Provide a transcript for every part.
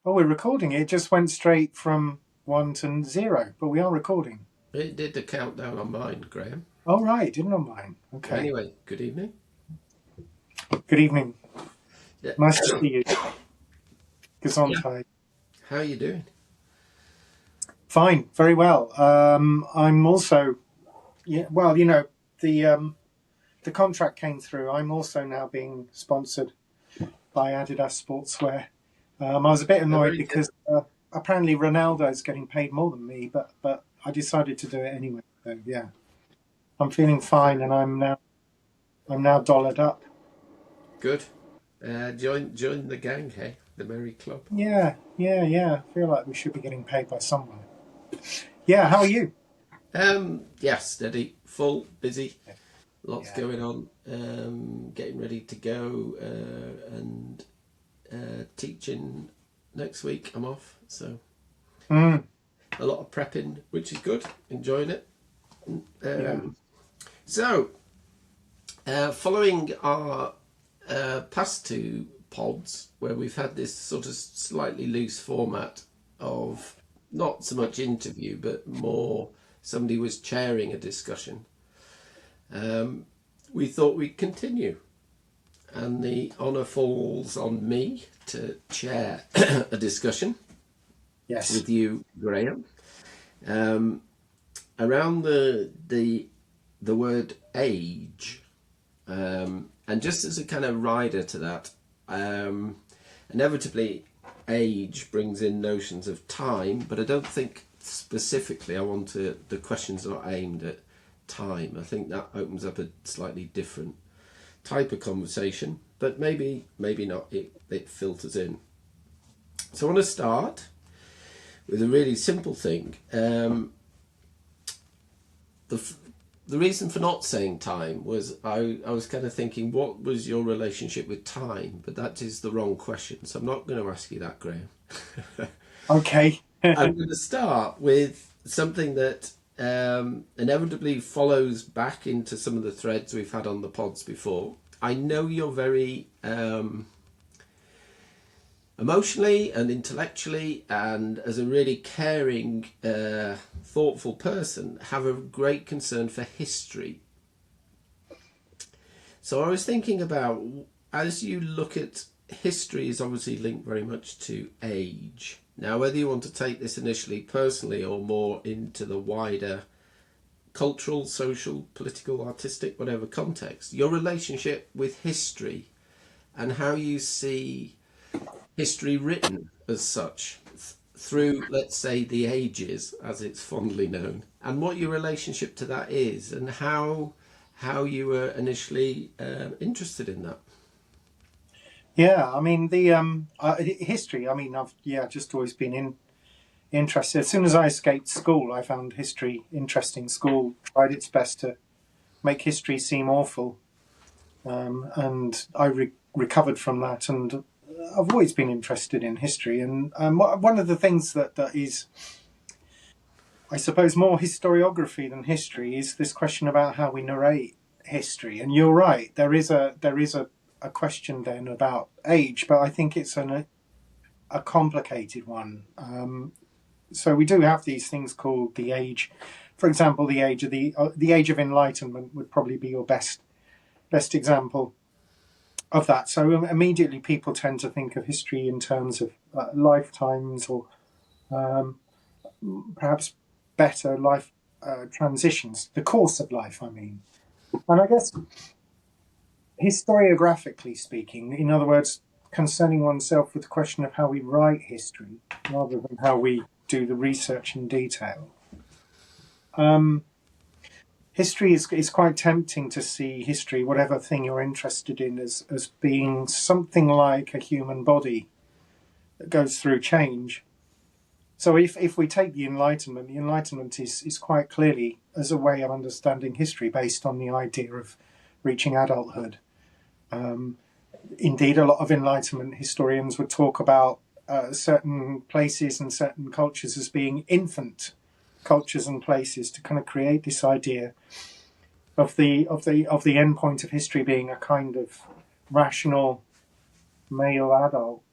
Oh, we're recording. It just went straight from 1 to 0, but we are recording. It did the countdown on mine, Graham. Oh, right. Didn't on mine. But Okay. anyway, good evening. Good evening. Yeah. Nice to see you. Yeah. Gesundheit. How are you doing? Fine. Very well. I'm also, yeah, well, the contract came through. I'm also now being sponsored by Adidas Sportswear. I was a bit Oh, annoyed very good. because apparently Ronaldo's getting paid more than me, but I decided to do it anyway. So yeah, I'm feeling fine, and I'm now dollared up. Good. Join the gang, hey? The Merry Club. Yeah. I feel like we should be getting paid by someone. Yeah, how are you? Yeah, steady, full, busy, lots Yeah. going on. Getting ready to go and teaching next week. I'm off, so Mm, a lot of prepping, which is good. Enjoying it. yeah. So, following our past two pods, where we've had this sort of slightly loose format of not so much interview, but more somebody was chairing a discussion, we thought we'd continue. And the honour falls on me to chair a discussion Yes. with you, Graham, um, around the word age. And just as a kind of rider to that, inevitably age brings in notions of time, but I don't think specifically the questions are aimed at time. I think that opens up a slightly different type of conversation, but maybe not. It filters in. So I want to start with a really simple thing. The reason for not saying time was I was kind of thinking, what was your relationship with time? But that is the wrong question, so I'm not going to ask you that, Graham. Okay. I'm going to start with something that inevitably follows back into some of the threads we've had on the pods before. I know you're very emotionally and intellectually, and as a really caring, thoughtful person, have a great concern for history. So I was thinking about, as you look at history, is obviously linked very much to age. Now, whether you want to take this initially personally or more into the wider cultural, social, political, artistic, whatever context, your relationship with history and how you see history written as such through, let's say, the ages, as it's fondly known, and what your relationship to that is, and how you were initially interested in that. Yeah, I mean the history. I mean, I've just always been interested. As soon as I escaped school, I found history interesting. School tried its best to make history seem awful, and I recovered from that. And I've always been interested in history. And one of the things that is, I suppose, more historiography than history is this question about how we narrate history. And you're right, there is a question then about age, but I think it's a complicated one. So we do have these things called the age. For example, the age of enlightenment would probably be your best example of that. So immediately people tend to think of history in terms of lifetimes or um, perhaps better life transitions, the course of life, I mean. And I guess historiographically speaking, in other words, concerning oneself with the question of how we write history rather than how we do the research in detail. Um, History is quite tempting to see history, whatever thing you're interested in, as being something like a human body that goes through change. So if we take the Enlightenment is quite clearly as a way of understanding history based on the idea of reaching adulthood. Um, Indeed, a lot of Enlightenment historians would talk about certain places and certain cultures as being infant cultures and places to kind of create this idea of the end point of history being a kind of rational male adult.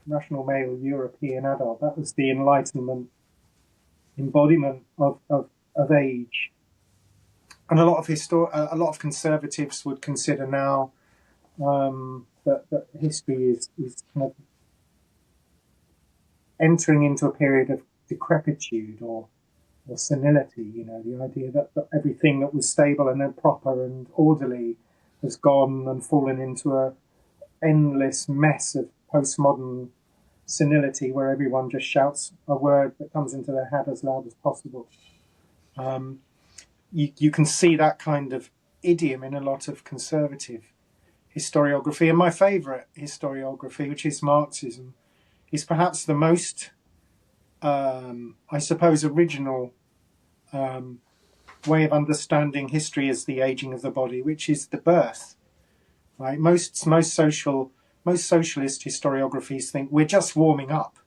rational male European adult. That was the Enlightenment embodiment of age. And a lot of conservatives would consider now that history is kind of entering into a period of decrepitude or senility. You know, the idea that everything that was stable and then proper and orderly has gone and fallen into a endless mess of postmodern senility where everyone just shouts a word that comes into their head as loud as possible. You can see that kind of idiom in a lot of conservative historiography. And my favourite historiography, which is Marxism, is perhaps the most, I suppose, original way of understanding history as the aging of the body, which is the birth. Right? Most socialist historiographies think we're just warming up.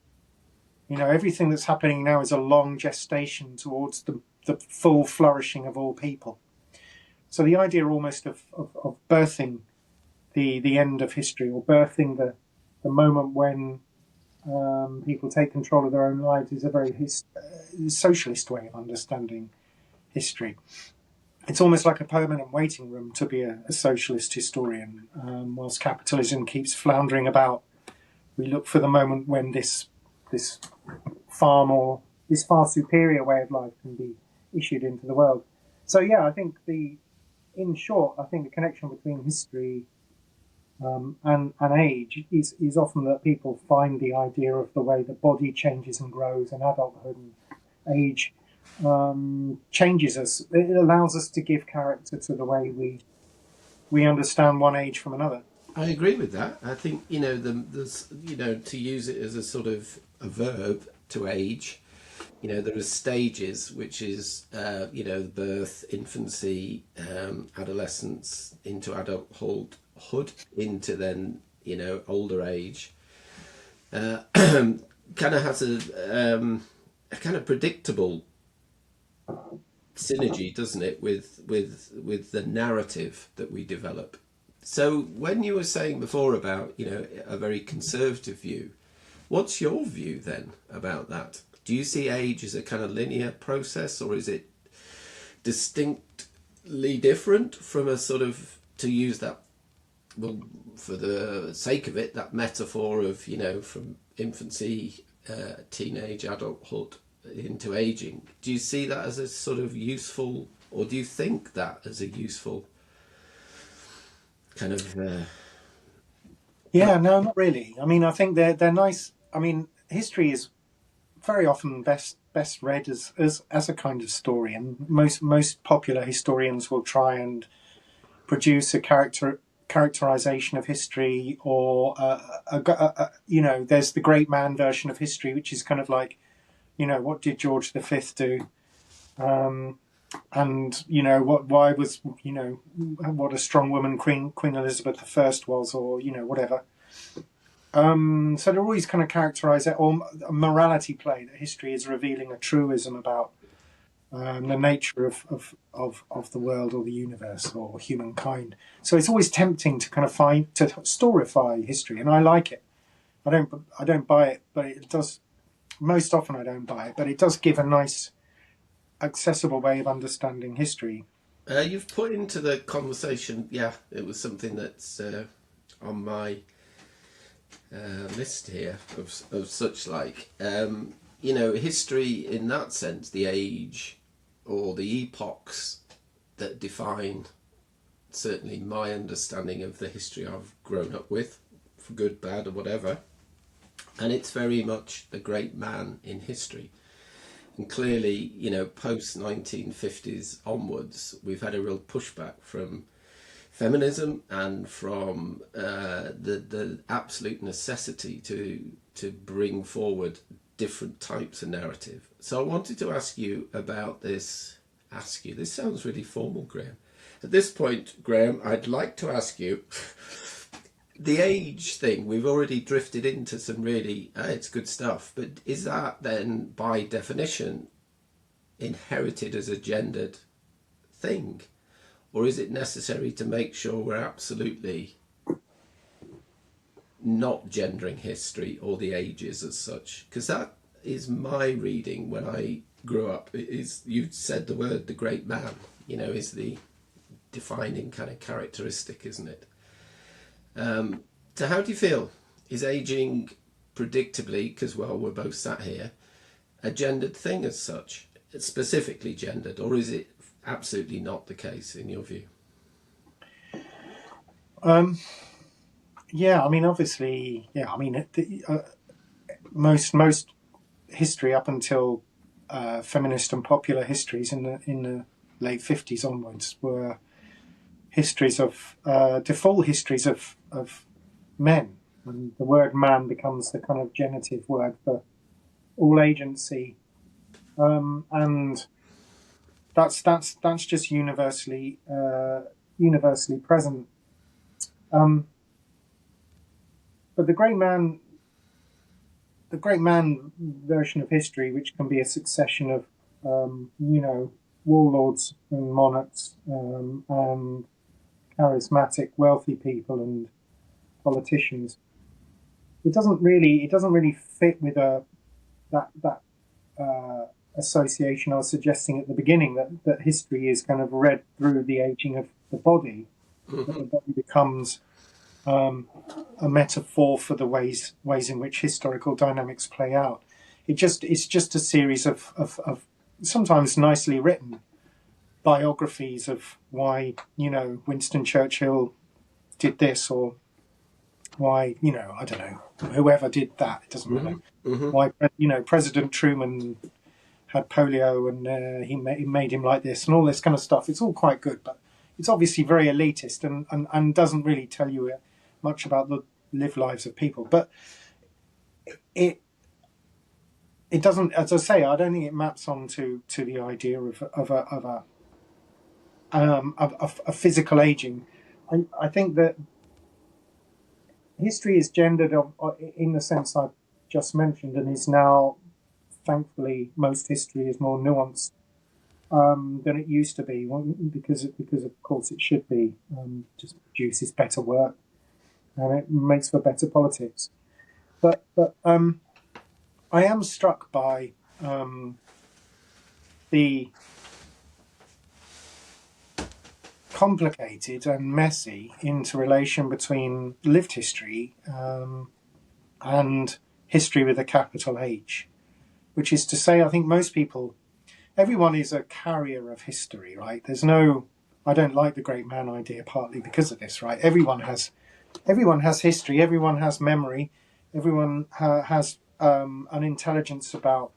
You know, everything that's happening now is a long gestation towards the full flourishing of all people. So the idea almost of birthing the end of history, or birthing the moment when people take control of their own lives, is a very socialist way of understanding history. It's almost like a permanent waiting room to be a socialist historian. Whilst capitalism keeps floundering about, we look for the moment when this far superior way of life can be issued into the world. So yeah, I think in short, I think the connection between history and age is often that people find the idea of the way the body changes and grows, and adulthood and age changes us. It allows us to give character to the way we understand one age from another. I agree with that. I think to use it as a sort of a verb, to age. There are stages, which is birth, infancy, adolescence, into adulthood, into then older age. Kind of has a kind of predictable synergy, doesn't it, with the narrative that we develop. So when you were saying before about a very conservative view, what's your view then about that? Do you see age as a kind of linear process, or is it distinctly different from a sort of, to use that, well, for the sake of it, that metaphor of from infancy, teenage, adulthood into aging? Do you see that as a sort of useful, or do you think that as a useful kind of Yeah, no, not really. I mean, I think they're nice. I mean, history is very often best read as a kind of story, and most popular historians will try and produce a characterization of history, or there's the great man version of history, which is kind of like, what did George V do? And why was what a strong woman Queen Elizabeth I was, or whatever. So they're always kind of characterise it, or a morality play, that history is revealing a truism about the nature of the world or the universe or humankind. So it's always tempting to kind of to storify history, and I like it. I don't buy it, but it does. Most often, I don't buy it, but it does give a nice, accessible way of understanding history. You've put into the conversation, yeah, it was something that's on my list here of such like, history in that sense, the age or the epochs that define certainly my understanding of the history I've grown up with, for good, bad, or whatever. And it's very much the great man in history. And clearly, post 1950s onwards, we've had a real pushback from feminism and from the absolute necessity to bring forward different types of narrative. So I wanted to ask you about this. This sounds really formal, Graham. At this point, Graham, I'd like to ask you, the age thing, we've already drifted into some really, it's good stuff, but is that then by definition inherited as a gendered thing? Or is it necessary to make sure we're absolutely not gendering history or the ages as such? Because that is my reading when I grew up. Is you said the word the great man, is the defining kind of characteristic, isn't it? So how do you feel? Is aging predictably, because, well, we're both sat here, a gendered thing as such, specifically gendered, or is it absolutely not the case in your view? Yeah, I mean, obviously, yeah, I mean, most history up until feminist and popular histories in the late 50s onwards were histories of default histories of men, and the word man becomes the kind of genitive word for all agency, and that's just universally present. But the great man version of history, which can be a succession of warlords and monarchs, and charismatic wealthy people and politicians, it doesn't really fit with that association I was suggesting at the beginning, that history is kind of read through the aging of the body, that the body becomes a metaphor for the ways in which historical dynamics play out. It's just a series of sometimes nicely written biographies of why Winston Churchill did this, or why I don't know, whoever did that. It doesn't matter. Why President Truman had polio and he made him like this, and all this kind of stuff. It's all quite good, but it's obviously very elitist and doesn't really tell you much about the lived lives of people. But it doesn't, as I say, I don't think it maps onto the idea of a physical aging. I think that history is gendered in the sense I've just mentioned, and is now, thankfully, most history is more nuanced than it used to be, because of course it should be. Just produces better work, and it makes for better politics. But I am struck by the complicated and messy interrelation between lived history and history with a capital H, which is to say, I think everyone is a carrier of history, right? I don't like the great man idea, partly because of this, right? Everyone has history, everyone has memory, everyone has an intelligence to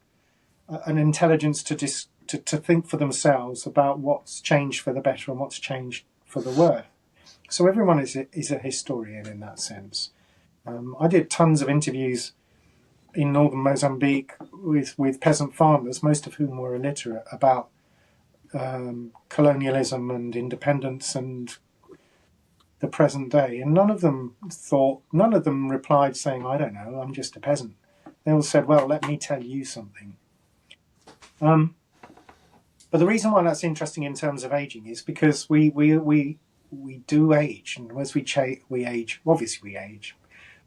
think for themselves about what's changed for the better and what's changed for the worse. So everyone is a historian in that sense. I did tons of interviews in northern Mozambique with peasant farmers, most of whom were illiterate, about colonialism and independence and the present day, and none of them replied saying, "I don't know, I'm just a peasant." They all said, "Well, let me tell you something." But the reason why that's interesting in terms of aging is because we do age, and as we age, obviously we age,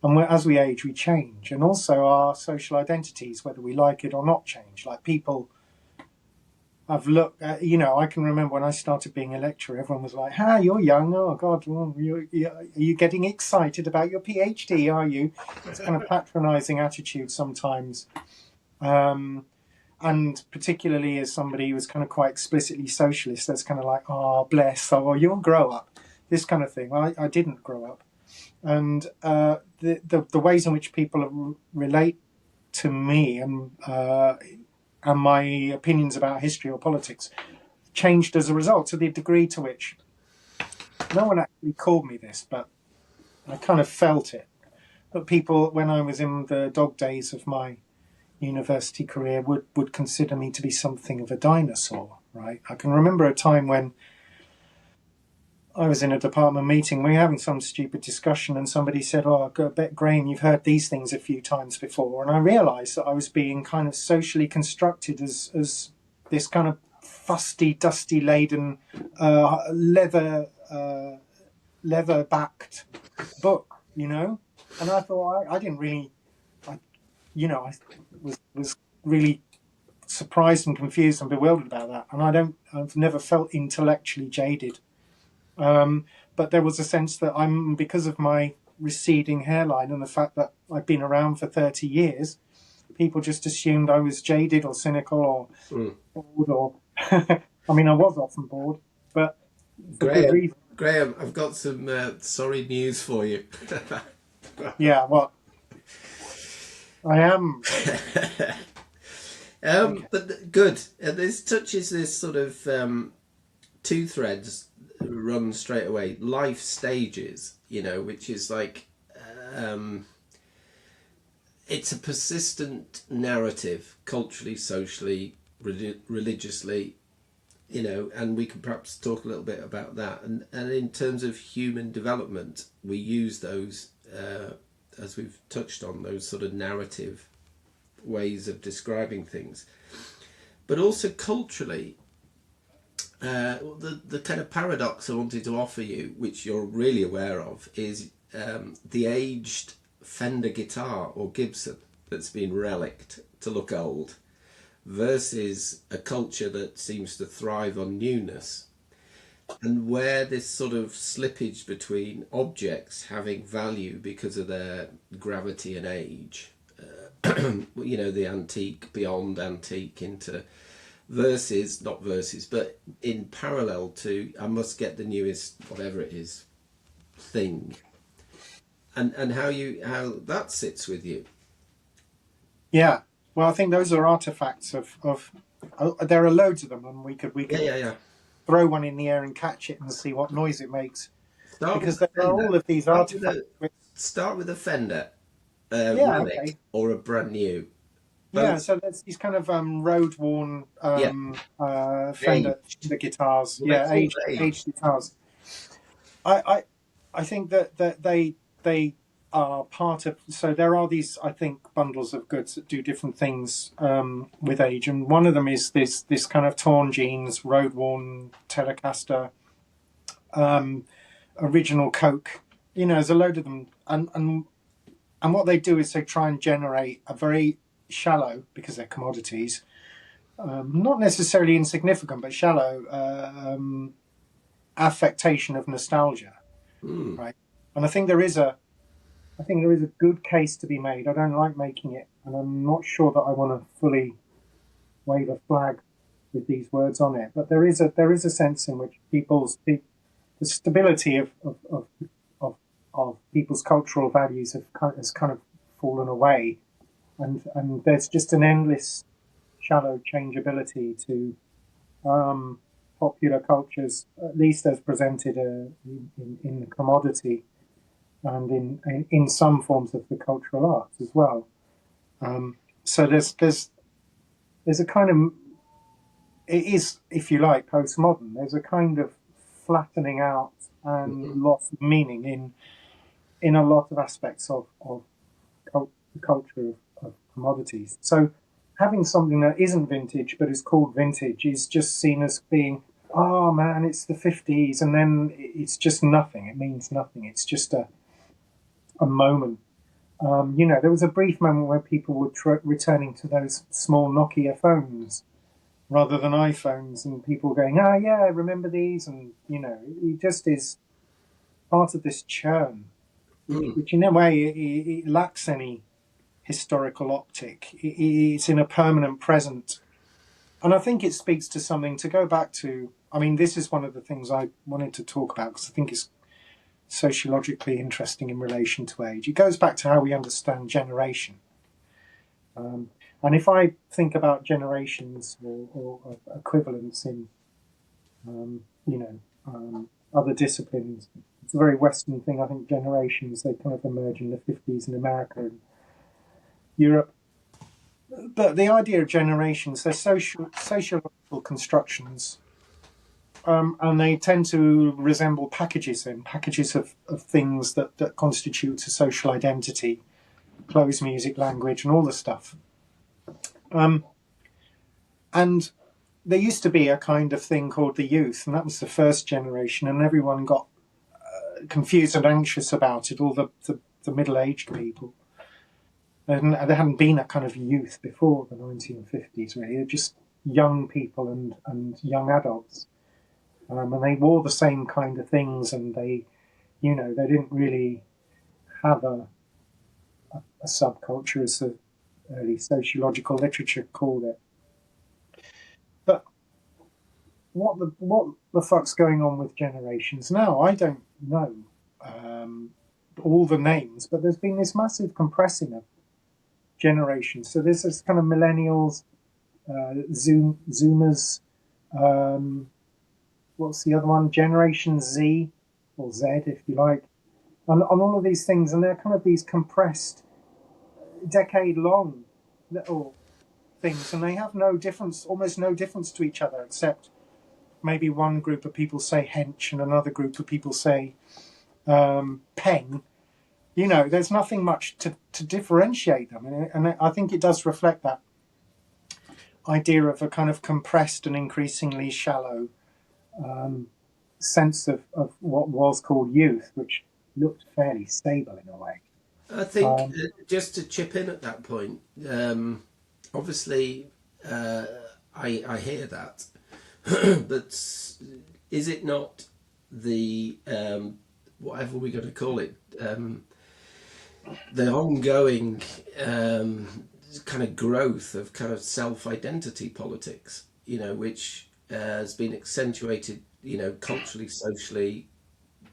and as we age, we change, and also our social identities, whether we like it or not, change. Like people I've looked at, I can remember when I started being a lecturer, everyone was like, you're young. Oh, God, are you getting excited about your PhD, are you? It's kind of patronizing attitude sometimes. And particularly as somebody who was kind of quite explicitly socialist, that's kind of like, oh, bless, oh, you'll grow up, this kind of thing. Well, I didn't grow up. And the ways in which people relate to me and my opinions about history or politics changed as a result, to the degree to which no one actually called me this, but I kind of felt it. But people, when I was in the dog days of my university career, would consider me to be something of a dinosaur, right? I can remember a time when I was in a department meeting, we were having some stupid discussion, and somebody said, "Oh, I bet, Graham, you've heard these things a few times before." And I realised that I was being kind of socially constructed as this kind of fusty, dusty laden, leather-backed book, And I thought I didn't really, I was really surprised and confused and bewildered about that. And I've never felt intellectually jaded. But there was a sense that because of my receding hairline and the fact that I've been around for 30 years, people just assumed I was jaded or cynical or bored or, I mean, I was often bored, but for good reason. Graham, I've got some sorry news for you. Yeah, well, I am. But good. This touches this sort of two threads run straight away. Life stages, which is like it's a persistent narrative, culturally, socially, religiously, and we can perhaps talk a little bit about that. And in terms of human development, we use those, as we've touched on, those sort of narrative ways of describing things. But also culturally, the kind of paradox I wanted to offer you, which you're really aware of, is the aged Fender guitar or Gibson that's been relicked to look old, versus a culture that seems to thrive on newness, and where this sort of slippage between objects having value because of their gravity and age, the antique beyond antique into versus, not versus, but in parallel to I must get the newest whatever it is thing, and how that sits with you. Yeah. Well, I think those are artifacts of there are loads of them, and we could throw one in the air and catch it and see what noise it makes. Because there are all of these artifacts. Start with a Fender, okay. or a brand new. Yeah, so there's these kind of road-worn Fender guitars. Yeah, aged guitars. I think that they are part of. So there are these, I think, bundles of goods that do different things with age, and one of them is this kind of torn jeans, road-worn Telecaster, original Coke. There's a load of them, and what they do is they try and generate a very shallow, because they're commodities, not necessarily insignificant, but shallow affectation of nostalgia, right? And I think there is a good case to be made. I don't like making it, and I'm not sure that I want to fully wave a flag with these words on it. But there is a sense in which the stability of people's cultural values has kind of fallen away. And there's just an endless shallow changeability to popular cultures, at least as presented in the commodity and in some forms of the cultural arts as well. So there's a kind of, it is, if you like, postmodern. There's a kind of flattening out and loss of meaning in a lot of aspects of the culture of commodities. So having something that isn't vintage but is called vintage is just seen as being, oh man, it's the 50s, and then it's just nothing. It means nothing. It's just a moment. There was a brief moment where people were returning to those small Nokia phones rather than iPhones, and people going, yeah, I remember these, and it just is part of this churn, which in a way it lacks any historical optic. It's in a permanent present. And I think it speaks to something to go back to. I mean, this is one of the things I wanted to talk about because I think it's sociologically interesting in relation to age. It goes back to how we understand generation. And if I think about generations or equivalents in, other disciplines, it's a very Western thing. I think generations, they kind of emerge in the 50s in America and Europe. But the idea of generations, they're sociological constructions, and they tend to resemble packages of things that constitute a social identity, clothes, music, language, and all the stuff. And there used to be a kind of thing called the youth, and that was the first generation, and everyone got confused and anxious about it. All the the middle-aged people. And there hadn't been a kind of youth before the 1950s, really. They're just young people and young adults. And they wore the same kind of things, and they didn't really have a subculture, as the early sociological literature called it. But what the fuck's going on with generations now? I don't know all the names, but there's been this massive compressing of generations. So there's this kind of millennials, Zoomers. What's the other one? Generation Z or Z, if you like, on all of these things, and they're kind of these compressed, decade-long little things, and they have no difference, almost no difference to each other, except maybe one group of people say hench and another group of people say peng. There's nothing much to differentiate them, and I think it does reflect that idea of a kind of compressed and increasingly shallow sense of what was called youth, which looked fairly stable in a way. I think just to chip in at that point, obviously, I hear that, but is it not the whatever we're going to call it, the ongoing kind of growth of kind of self-identity politics, which has been accentuated, culturally, socially,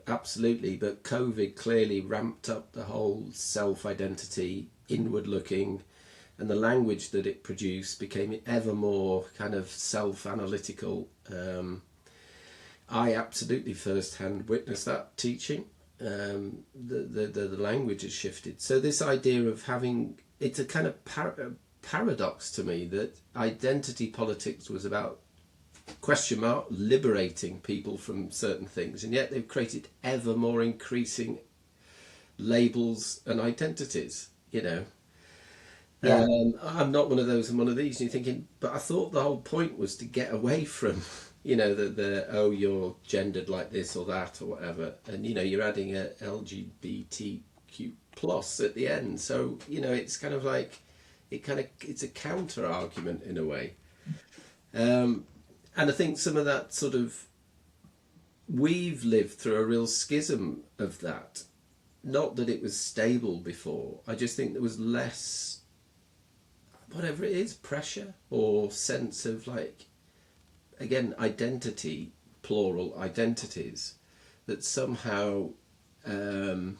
absolutely, but COVID clearly ramped up the whole self-identity, inward-looking, and the language that it produced became ever more kind of self-analytical. I absolutely first-hand witnessed that teaching. The language has shifted. So this idea of having, it's a kind of paradox to me that identity politics was about liberating people from certain things, and yet they've created ever more increasing labels and identities. Yeah. I'm not one of those and one of these, and you're thinking, but I thought the whole point was to get away from the oh, you're gendered like this or that or whatever, and you're adding a LGBTQ plus at the end, so it's kind of like it's a counter argument in a way. And I think some of that sort of, we've lived through a real schism of that. Not that it was stable before. I just think there was less, whatever it is, pressure or sense of like, again, identity, plural identities, that somehow, to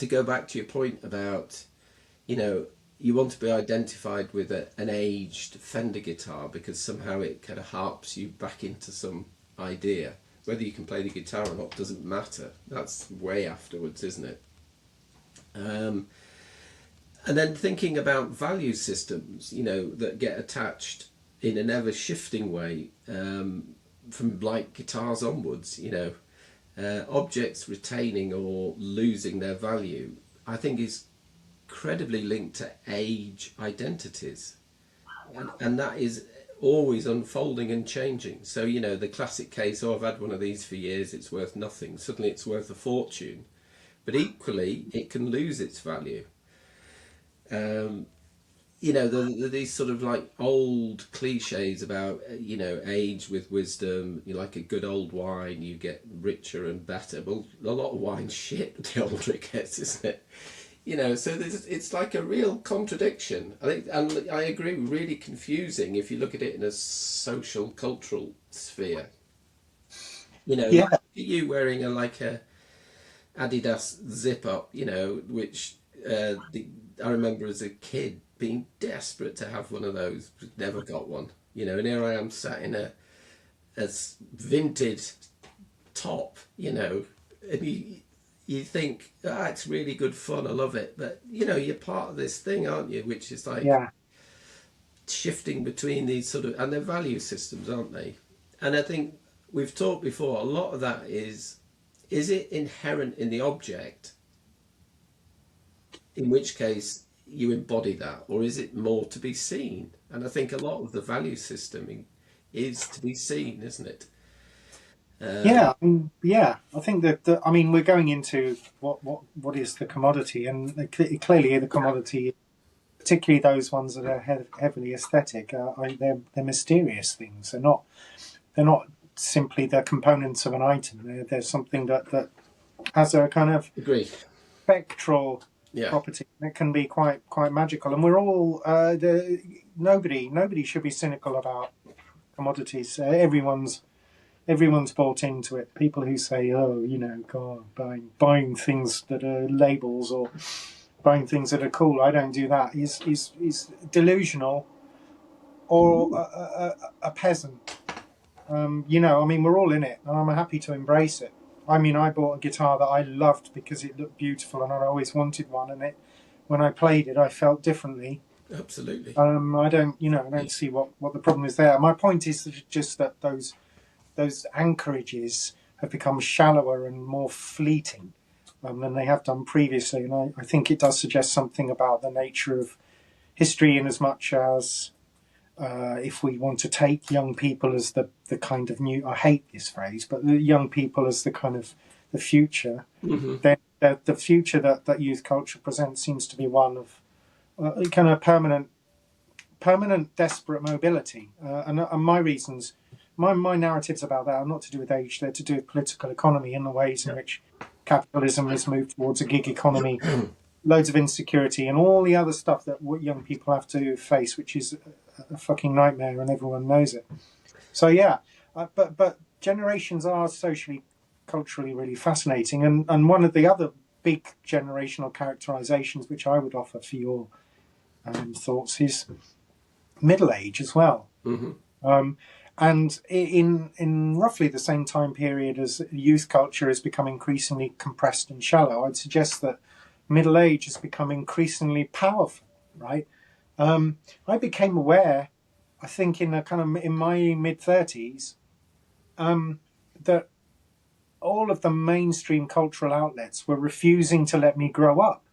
go back to your point about, you want to be identified with an aged Fender guitar because somehow it kind of harps you back into some idea. Whether you can play the guitar or not doesn't matter. That's way afterwards, isn't it? And then thinking about value systems, that get attached in an ever-shifting way, from like guitars onwards, objects retaining or losing their value, I think is incredibly linked to age identities, and that is always unfolding and changing. So the classic case, I've had one of these for years, it's worth nothing, suddenly it's worth a fortune, but equally it can lose its value. These sort of like old cliches about age with wisdom, like a good old wine, you get richer and better. Well, a lot of wine's shit the older it gets, isn't it? So it's like a real contradiction. I think, and I agree, really confusing if you look at it in a social, cultural sphere. Yeah. You wearing a Adidas zip up, which I remember as a kid being desperate to have one of those, never got one. And here I am sat in a vintage top, and you think, it's really good fun, I love it, but you're part of this thing, aren't you, which is like shifting between these sort of, and their value systems, aren't they? And I think we've talked before, a lot of that is it inherent in the object, in which case you embody that, or is it more to be seen? And I think a lot of the value system is to be seen, isn't it? Yeah, yeah. I think that I mean we're going into what is the commodity, and clearly the commodity, particularly those ones that are heavily aesthetic, they're mysterious things. They're not simply the components of an item. They're something that has a kind of Agree. spectral Yeah. property that can be quite magical. And we're all nobody should be cynical about commodities. Everyone's bought into it. People who say, "Oh, God, buying things that are labels or buying things that are cool," I don't do that. Is delusional or a peasant. I mean, we're all in it, and I'm happy to embrace it. I mean, I bought a guitar that I loved because it looked beautiful, and I always wanted one. And when I played it, I felt differently. Absolutely. I don't see what the problem is there. My point is just that those anchorages have become shallower and more fleeting than they have done previously, and I think it does suggest something about the nature of history, in as much as if we want to take young people as the kind of new, I hate this phrase, but the young people as the kind of the future, then the future that youth culture presents seems to be one of kind of permanent desperate mobility. And my reasons, my narratives about that are not to do with age, they're to do with political economy and the ways in which capitalism has moved towards a gig economy, loads of insecurity, and all the other stuff that young people have to face, which is a fucking nightmare, and everyone knows it. So yeah, but generations are socially, culturally really fascinating, and one of the other big generational characterizations which I would offer for your thoughts is middle age as well. And in roughly the same time period as youth culture has become increasingly compressed and shallow, I'd suggest that middle age has become increasingly powerful, right? I became aware, I think, in my mid-30s, that all of the mainstream cultural outlets were refusing to let me grow up.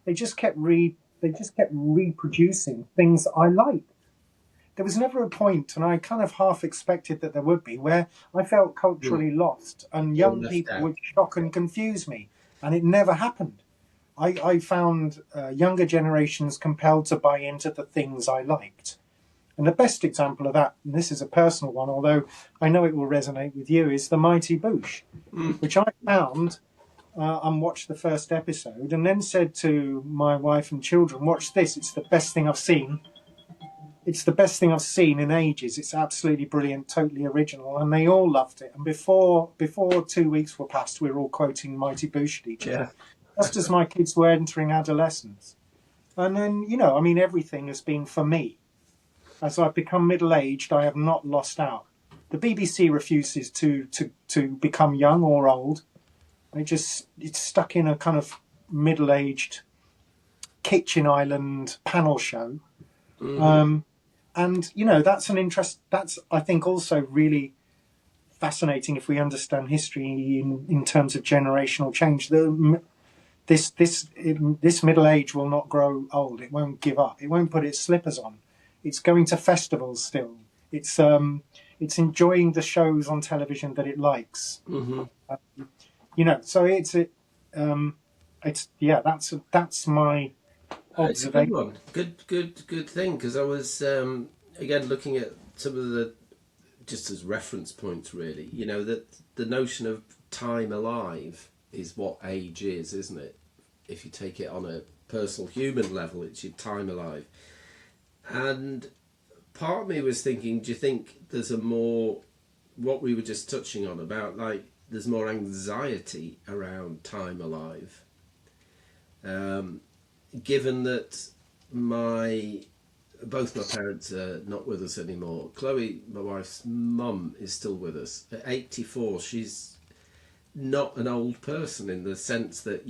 They just kept reproducing things I liked. There was never a point, and I kind of half expected that there would be, where I felt culturally lost and Or young left people out. would shock and confuse me, and it never happened. I found younger generations compelled to buy into the things I liked. And the best example of that, and this is a personal one, although I know it will resonate with you, is The Mighty Boosh, which I found and watched the first episode and then said to my wife and children, "Watch this, it's the best thing I've seen. It's the best thing I've seen in ages. It's absolutely brilliant, totally original." And they all loved it. And before 2 weeks were past, we were all quoting Mighty Boosh to each other, just as my kids were entering adolescence. And then, I mean, everything has been for me. As I've become middle-aged, I have not lost out. The BBC refuses to become young or old. It's stuck in a kind of middle-aged kitchen island panel show. And that's an interest. That's, I think, also really fascinating if we understand history in terms of generational change. This middle age will not grow old. It won't give up. It won't put its slippers on. It's going to festivals still. It's enjoying the shows on television that it likes. So that's my It's a good observation. one. Good thing, because I was again looking at some of the, just as reference points, really. That the notion of time alive is what age is, isn't it? If you take it on a personal human level, it's your time alive. And part of me was thinking, do you think there's a more, what we were just touching on about, like, there's more anxiety around time alive? Given that both my parents are not with us anymore. Chloe, my wife's mum, is still with us. At 84, she's not an old person in the sense that,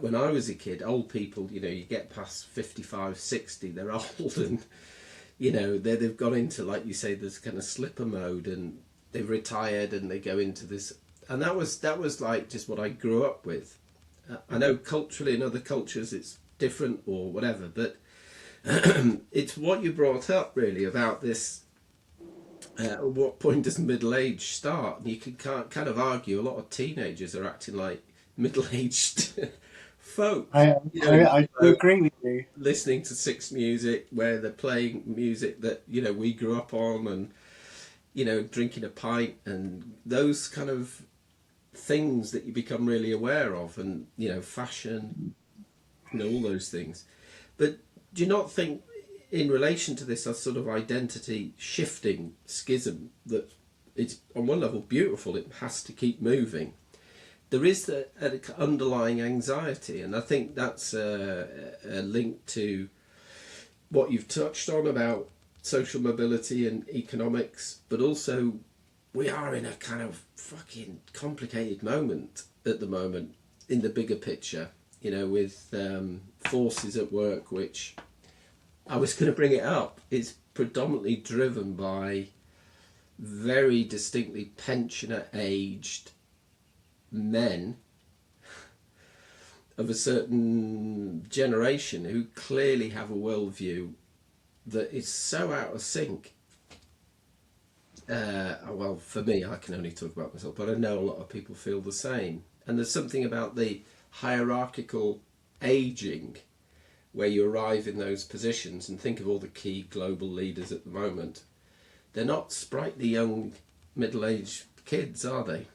when I was a kid, old people, you get past 55, 60, they're old, and, they've gone into, like you say, this kind of slipper mode, and they've retired and they go into this. And that was like just what I grew up with. I know culturally in other cultures it's different or whatever, but it's what you brought up really about this At what point does middle age start? And you can kind of argue a lot of teenagers are acting like middle-aged folk. I do agree with you. Listening to Six Music, where they're playing music that we grew up on, and drinking a pint, and those kind of things that you become really aware of, and fashion, all those things. But do you not think, in relation to this, a sort of identity shifting schism, that it's on one level beautiful, it has to keep moving, there is an underlying anxiety, and I think that's a link to what you've touched on about social mobility and economics, but also we are in a kind of fucking complicated moment at the moment in the bigger picture, with forces at work, which I was going to bring it up, is predominantly driven by very distinctly pensioner-aged men of a certain generation who clearly have a worldview that is so out of sync. Well, for me, I can only talk about myself, but I know a lot of people feel the same. And there's something about the hierarchical aging, where you arrive in those positions, and think of all the key global leaders at the moment. They're not sprightly young middle-aged kids, are they?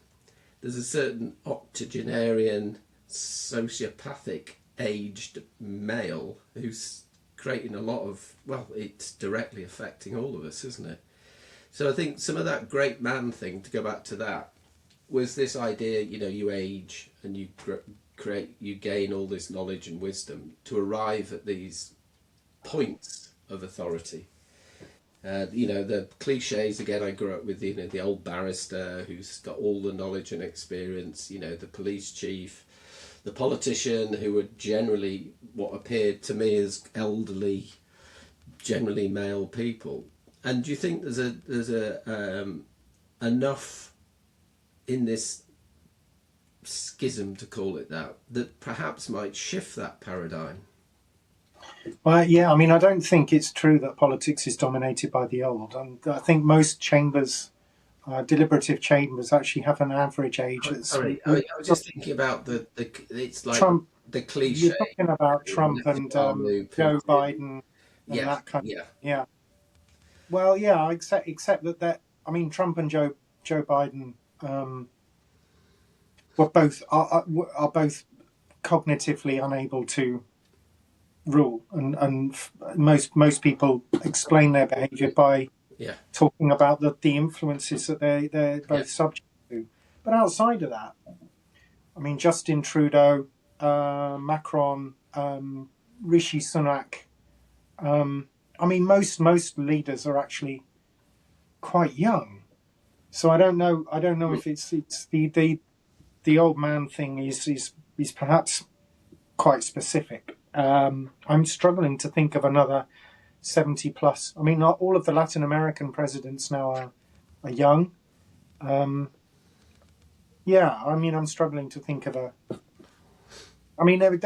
There's a certain octogenarian, sociopathic aged male who's creating a lot of, well, it's directly affecting all of us, isn't it? So I think some of that great man thing, to go back to that, was this idea, you age and you gain all this knowledge and wisdom to arrive at these points of authority. The cliches again. I grew up with the old barrister who's got all the knowledge and experience. The police chief, the politician, who were generally what appeared to me as elderly, generally male people. And do you think there's a enough in this schism, to call it that perhaps might shift that paradigm? Well, yeah, I mean, I don't think it's true that politics is dominated by the old. And I think most chambers, deliberative chambers, actually have an average age that's. Sorry, I was just thinking about the it's like Trump. the cliche. You're talking about Trump and Joe Biden and Yeah, that kind. yeah, Yeah. Well, yeah, except that I mean, Trump and Joe Biden were both are both cognitively unable to rule, and most people explain their behaviour by yeah. talking about the influences that they're both subject to. But outside of that, I mean, Justin Trudeau, Macron, Rishi Sunak. I mean, most leaders are actually quite young. So I don't know. I don't know if it's the old man thing is perhaps quite specific. I'm struggling to think of another 70 plus. I mean, not all of the Latin American presidents now are young. Yeah, I mean, I'm struggling to think of a. I mean, they're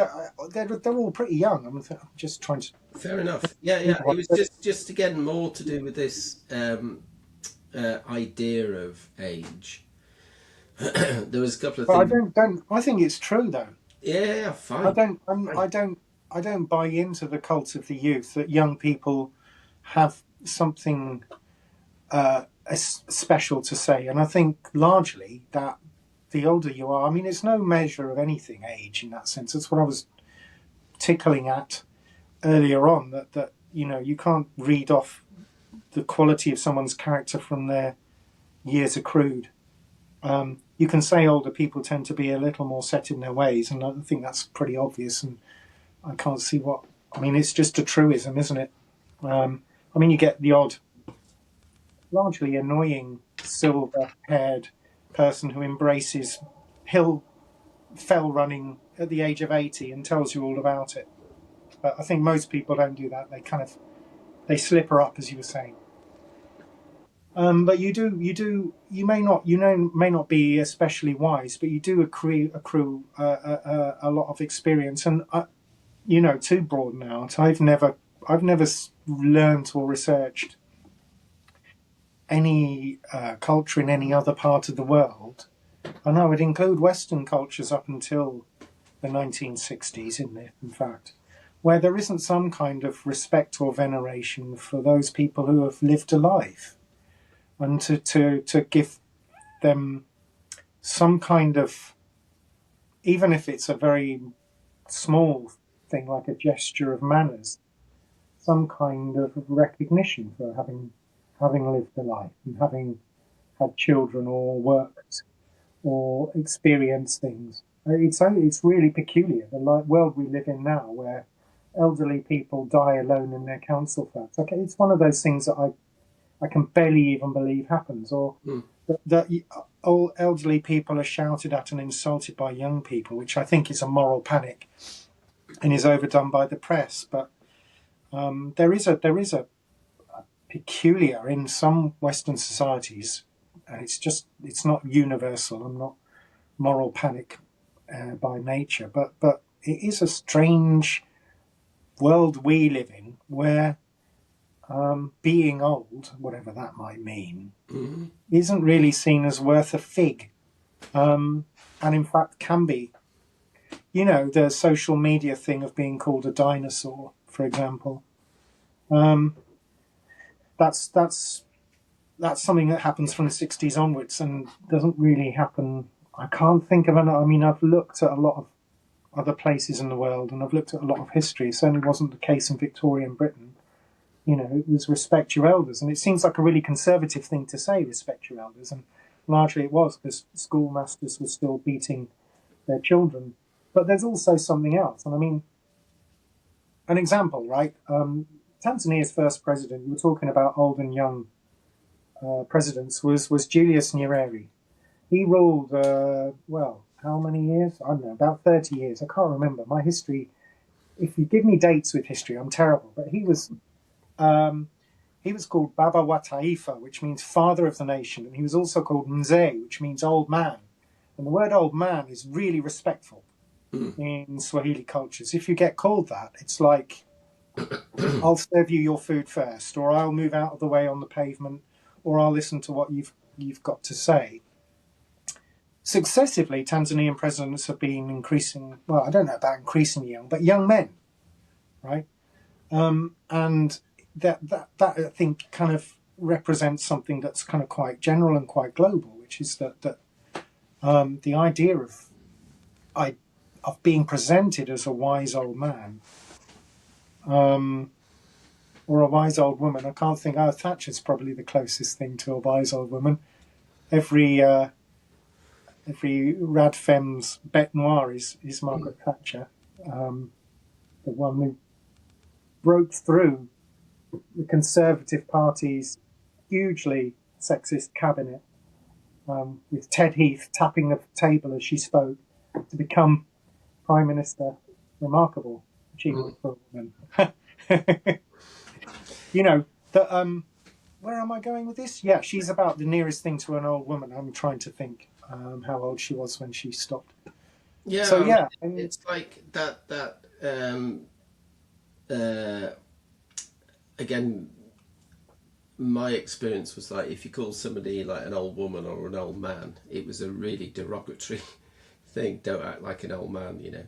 all pretty young. I'm just trying to. Fair enough. Yeah, yeah. It was just again more to do with this idea of age. There was a couple of things. I think it's true though. Yeah, fine. I don't buy into the cult of the youth that young people have something special to say, and I think largely that the older you are, I mean, it's no measure of anything, age in that sense. That's what I was tickling at earlier on. That you can't read off the quality of someone's character from their years accrued. You can say older people tend to be a little more set in their ways, and I think that's pretty obvious. And I can't see what. I mean, it's just a truism, isn't it? I mean, you get the odd, largely annoying, silver-haired person who embraces fell running at the age of 80 and tells you all about it. But I think most people don't do that. They slipper up, as you were saying. But you may not be especially wise, but you do accrue a lot of experience. And to broaden out, I've never learned or researched any culture in any other part of the world, and I would include Western cultures up until the 1960s in fact, where there isn't some kind of respect or veneration for those people who have lived a life, and to give them some kind of, even if it's a very small thing like a gesture of manners, some kind of recognition for having lived a life and having had children or worked or experienced things. It's really peculiar, the world we live in now, where elderly people die alone in their council flats. Okay, it's one of those things that I can barely even believe happens, or that all elderly people are shouted at and insulted by young people, which I think is a moral panic and is overdone by the press. But there is a peculiar in some Western societies, and it's not universal. I'm not moral panic by nature, but it is a strange world we live in where being old, whatever that might mean, isn't really seen as worth a fig, and in fact can be. You know, the social media thing of being called a dinosaur, for example. That's something that happens from the 60s onwards and doesn't really happen. I can't think of I mean, I've looked at a lot of other places in the world and I've looked at a lot of history. It certainly wasn't the case in Victorian Britain. You know, it was respect your elders. And it seems like a really conservative thing to say, respect your elders. And largely it was because schoolmasters were still beating their children. But there's also something else. And I mean, an example, right? Tanzania's first president, you were talking about old and young presidents, was Julius Nyerere. He ruled, well, how many years? I don't know, about 30 years. I can't remember. My history, if you give me dates with history, I'm terrible. But he was called Baba wa Taifa, which means father of the nation. And he was also called Mzee, which means old man. And the word old man is really respectful in Swahili cultures. If you get called that, it's like, I'll serve you your food first, or I'll move out of the way on the pavement, or I'll listen to what you've got to say. Successively, Tanzanian presidents have been increasing, well, I don't know about increasingly young, but young men, right? And that I think kind of represents something that's kind of quite general and quite global, which is that the idea of being presented as a wise old man, or a wise old woman. I can't think. Thatcher's probably the closest thing to a wise old woman. Every rad femme's bête noire is Margaret Thatcher, the one who broke through the Conservative Party's hugely sexist cabinet, with Ted Heath tapping the table as she spoke, to become Prime Minister. Remarkable achievement for a woman. You know, where am I going with this? Yeah, she's about the nearest thing to an old woman. I'm trying to think how old she was when she stopped. Yeah, so yeah, it's like that. Again, my experience was like, if you call somebody like an old woman or an old man, it was a really derogatory thing. Don't act like an old man, you know.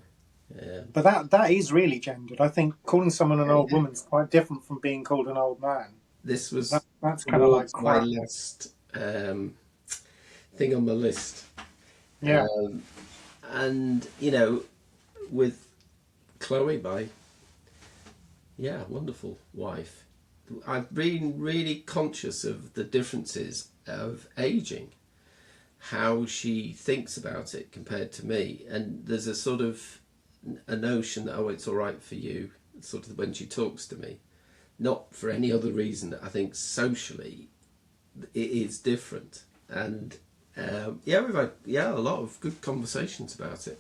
But that is really gendered. I think calling someone an old woman is quite different from being called an old man. This was that's kind of like my last thing on my list. Yeah. And you know, with Chloe, wonderful wife, I've been really conscious of the differences of aging, how she thinks about it compared to me, and there's a sort of a notion that, oh, it's all right for you, sort of when she talks to me, not for any other reason. I think socially it is different, and we've had a lot of good conversations about it.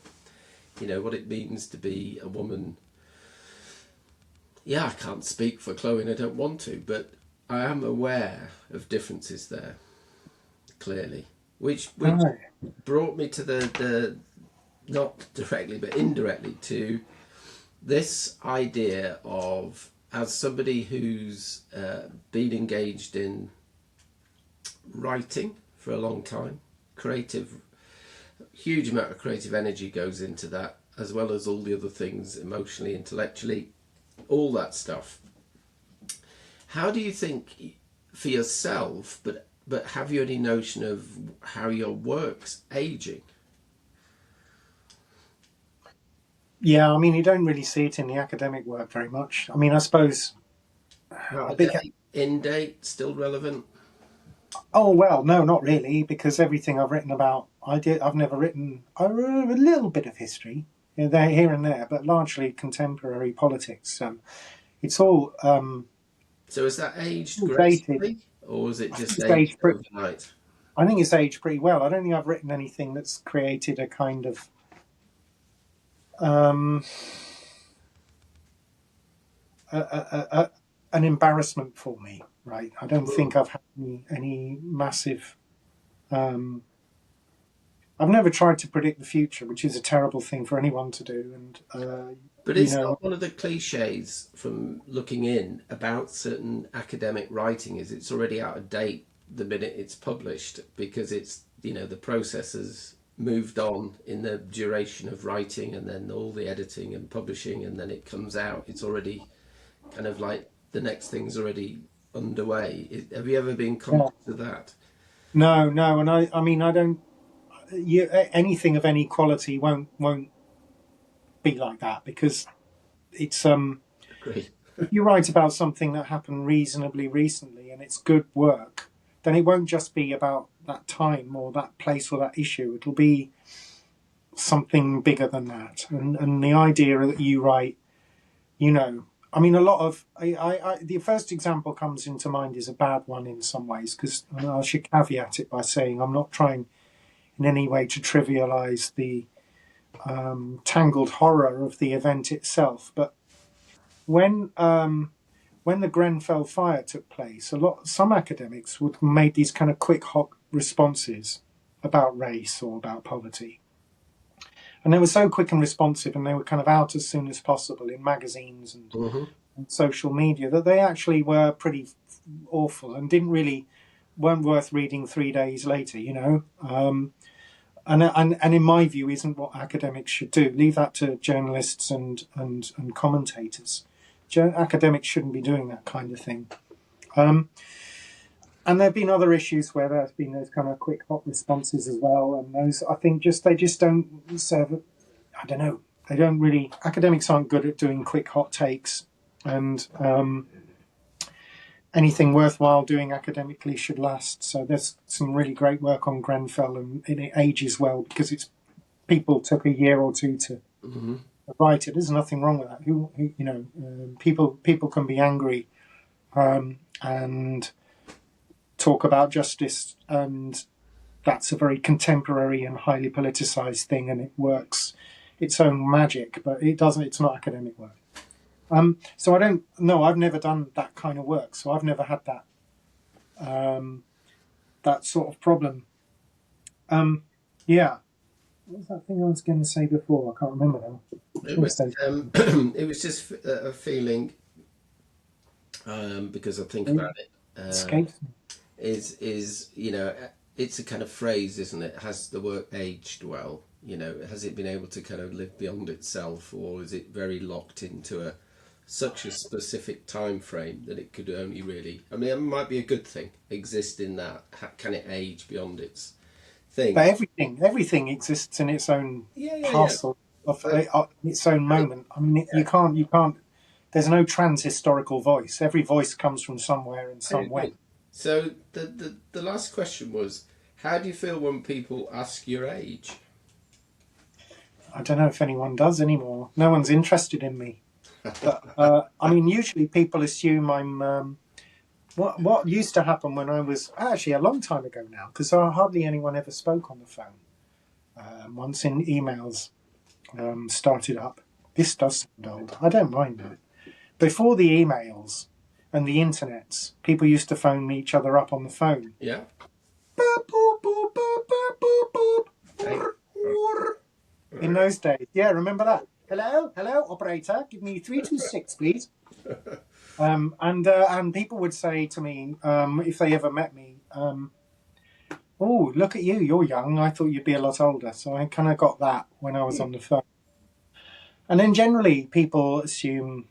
You know, what it means to be a woman. I can't speak for Chloe and I don't want to, but I am aware of differences there, clearly, which brought me to the not directly but indirectly to this idea of, as somebody who's been engaged in writing for a long time. Huge amount of creative energy goes into that, as well as all the other things, emotionally, intellectually, all that stuff. How do you think for yourself, but have you any notion of how your work's aging? Yeah, I mean, you don't really see it in the academic work very much. I mean, I suppose a big. In date, still relevant? Oh well, no, not really, because everything I've written about, I've never written. I wrote a little bit of history, there, here and there, but largely contemporary politics. So it's all So is that aged dated. gracefully, or is it just It's aged aged pretty, overnight? I think it's aged pretty well. I don't think I've written anything that's created a kind of um, an embarrassment for me. Right? I don't think I've had any massive. I've never tried to predict the future, which is a terrible thing for anyone to do. And But you it's know, not one of the cliches from looking in about certain academic writing is it's already out of date the minute it's published, because it's, the process has moved on in the duration of writing, and then all the editing and publishing, and then it comes out. It's already kind of like the next thing's already underway. Have you ever been yeah. conscious of that? No, no, and I mean, I don't. Anything of any quality won't be like that because it's Great. if you write about something that happened reasonably recently and it's good work, then it won't just be about that time or that place or that issue. It'll be something bigger than that. And the idea that you write, I mean, a lot of the first example comes into mind is a bad one in some ways because I should caveat it by saying I'm not trying in any way to trivialize the tangled horror of the event itself. But when the Grenfell fire took place, some academics would made these kind of quick hot responses about race or about poverty, and they were so quick and responsive, and they were kind of out as soon as possible in magazines and social media that they actually were pretty awful and weren't worth reading 3 days later. And in my view, isn't what academics should do. Leave that to journalists and commentators. Academics shouldn't be doing that kind of thing. And there have been other issues where there's been those kind of quick, hot responses as well. And those, I think, they just don't serve. I don't know. They don't really. Academics aren't good at doing quick, hot takes, and anything worthwhile doing academically should last. So there's some really great work on Grenfell, and it ages well because people took a year or two to write it. There's nothing wrong with that. People can be angry and talk about justice, and that's a very contemporary and highly politicized thing, and it works its own magic, but it doesn't. It's not academic work. So I don't know. I've never done that kind of work, so I've never had that sort of problem. Yeah. What was that thing I was going to say before? I can't remember now. It was just a feeling, because I think about it. Escapes me. Is it's a kind of phrase, isn't it? Has the work aged well? Has it been able to kind of live beyond itself, or is it very locked into such a specific time frame that it could only really, I mean, it might be a good thing, exist in that. Can it age beyond its thing? But everything exists in its own parcel of its own moment. I mean, you can't. There's no trans-historical voice. Every voice comes from somewhere in some way. So the last question was, how do you feel when people ask your age? I don't know if anyone does anymore. No one's interested in me. But, I mean, usually people assume I'm. What used to happen when I was actually a long time ago now, because hardly anyone ever spoke on the phone. Once in emails started up. This does sound old. I don't mind that. Before the emails and the internets, people used to phone each other up on the phone. Yeah. Boop, boop, boop, boop, boop, boop, boop. In those days, yeah, remember that? Hello, operator, give me 326, please. And people would say to me, if they ever met me, oh, look at you, you're young. I thought you'd be a lot older. So I kind of got that when I was on the phone. And then generally people assume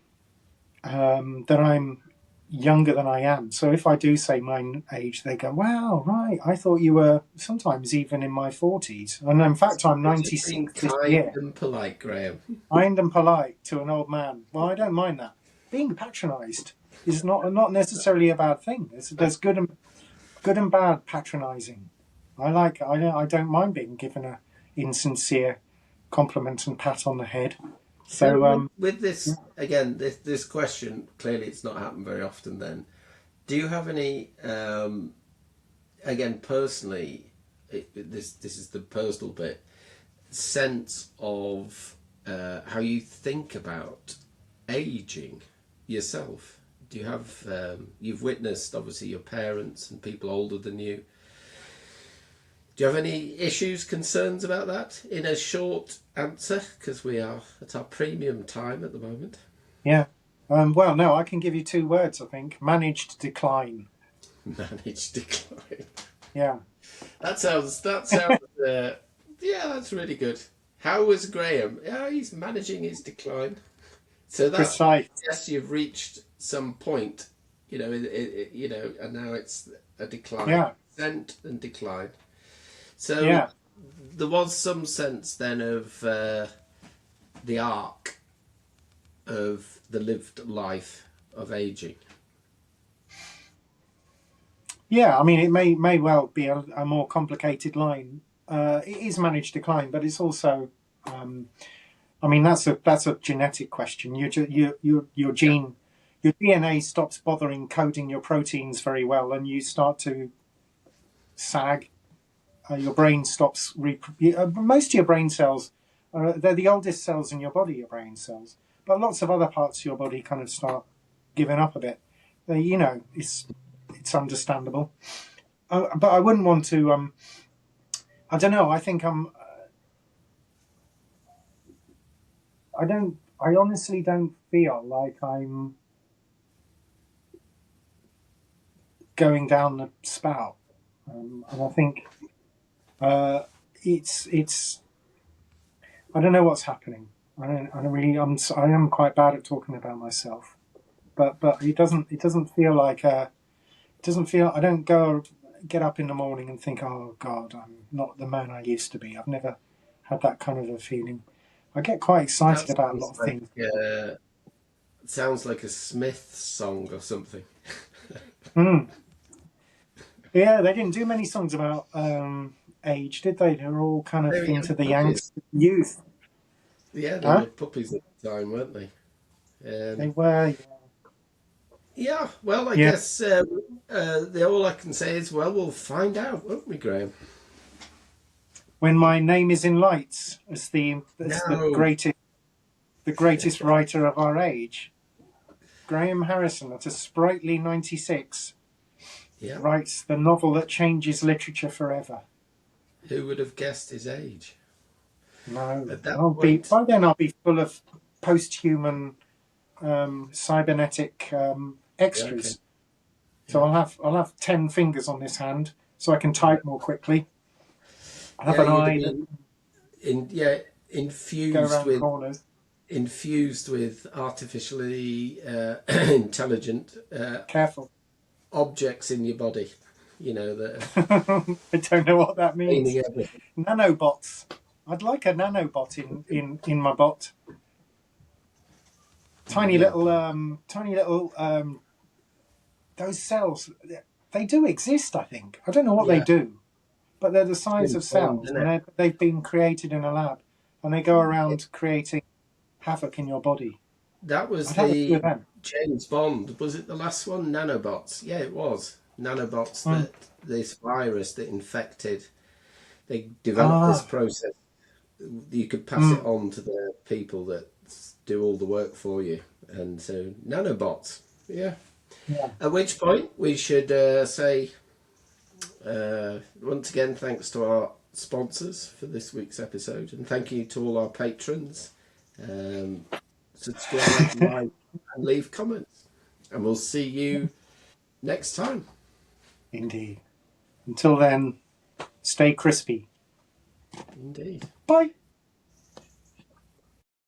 that I'm younger than I am. So if I do say my age, they go, wow, right. I thought you were sometimes even in my 40s. And in fact, I'm You're just being 96 this kind year. and polite, Graham. Kind and polite to an old man. Well, I don't mind that. Being patronised is not necessarily a bad thing. There's good and bad patronising. I don't mind being given a insincere compliment and pat on the head. So So with this again, this question clearly it's not happened very often. Then, do you have any again personally? This is the personal bit sense of how you think about aging yourself. Do you have you've witnessed obviously your parents and people older than you. Do you have any issues, concerns about that in a short answer? Because we are at our premium time at the moment. yeah. Well, no, I can give you two words. I think managed decline. Managed decline. Yeah, That sounds. Yeah, that's really good. How was Graham? Yeah, he's managing his decline. So that precise. yes, you've reached some point, and now it's a decline, Yeah, ascent and decline. So yeah. there was some sense then of the arc of the lived life of aging. Yeah, I mean, it may well be a more complicated line. It is managed decline, but it's also, I mean, that's a genetic question. Your Yeah. gene, your DNA stops bothering coding your proteins very well, and you start to sag. Your brain stops. Most of your brain cells, they're the oldest cells in your body. Your brain cells, but lots of other parts of your body kind of start giving up a bit. It's understandable. But I wouldn't want to. I don't know. I think I'm. I don't. I honestly don't feel like I'm going down the spout, and I think it's. I don't know what's happening. I don't really. I am quite bad at talking about myself, but it doesn't feel like. It doesn't feel. I don't go get up in the morning and think, oh God, I'm not the man I used to be. I've never had that kind of a feeling. I get quite That excited about a lot of things. sounds like a Smith song or something. Mm. Yeah, they didn't do many songs about age, did they? They were all kind They of were into young the puppies. Yanks youth. Yeah, they Huh? were puppies at the time, weren't they? They were. Yeah, well, I Yeah. guess all I can say is, well, we'll find out, won't we, Graham? When my name is in lights as No. the greatest writer of our age, Graham Harrison, at a sprightly 96, Yeah, writes the novel that changes literature forever. who would have guessed his age? No, At that I'll be point, by then. I'll be full of post-human cybernetic yeah, okay. extras. So Yeah, I'll have 10 fingers on this hand, so I can yeah. type more quickly. I'll have Yeah, an you'd have eye that been go infused around with corners. artificially intelligent Careful. objects in your body. You know that are I don't know what that means. cleaning everything. Nanobots. I'd like a nanobot in my bot. No, Tiny little those cells. They do exist. I think. I don't know what they yeah, do, but they're the size James of Bond, cells, isn't and it? they've been created in a lab, and they go around creating havoc in your body. That was I'd have a few the of them. James Bond. Was it the last one? Nanobots. Yeah, it was. Nanobots Mm. that this virus that infected, they developed this Ah, process. You could pass it mm, on to the people that do all the work for you. And so, nanobots. Yeah. yeah. At which point, we should say, once again, thanks to our sponsors for this week's episode. And thank you to all our patrons. Um, subscribe, like, and leave comments. And we'll see you next time. Indeed. Until then, Stay crispy. Indeed. Bye.